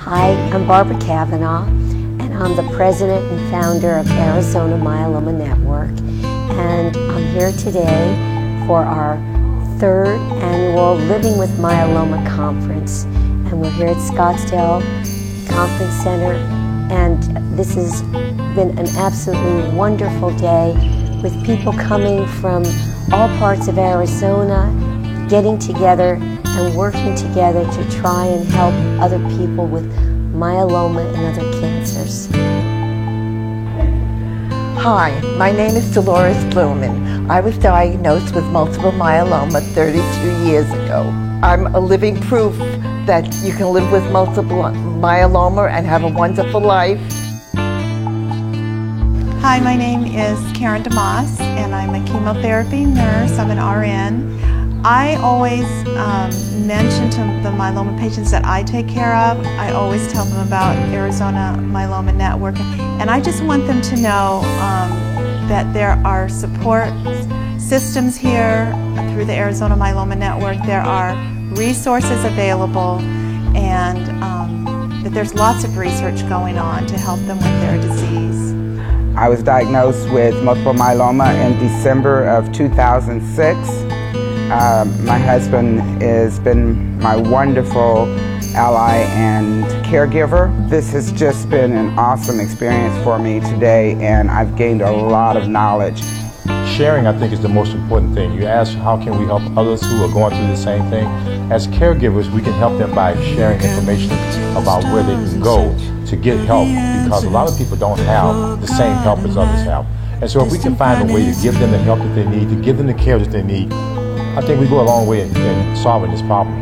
Hi, I'm Barbara Kavanaugh, and I'm the president and founder of Arizona Myeloma Network. And I'm here today for our third annual Living with Myeloma Conference. And we're here at Scottsdale Conference Center. And this has been an absolutely wonderful day with people coming from all parts of Arizona, getting together and working together to try and help other people with myeloma and other cancers. Hi, my name is Dolores Blumen. I was diagnosed with multiple myeloma 32 years ago. I'm a living proof that you can live with multiple myeloma and have a wonderful life. Hi, my name is Karen DeMoss, and I'm a chemotherapy nurse. I'm an RN. I always mention to the myeloma patients that I take care of, I always tell them about Arizona Myeloma Network. And I just want them to know that there are support systems here through the Arizona Myeloma Network. There are resources available, and that there's lots of research going on to help them with their disease. I was diagnosed with multiple myeloma in December of 2006. My husband has been my wonderful ally and caregiver. This has just been an awesome experience for me today, and I've gained a lot of knowledge. Sharing, I think, is the most important thing. You ask, how can we help others who are going through the same thing? As caregivers, we can help them by sharing information about where they can go to get help, because a lot of people don't have the same help as others have. And so if we can find a way to give them the help that they need, to give them the care that they need, I think we go a long way in solving this problem.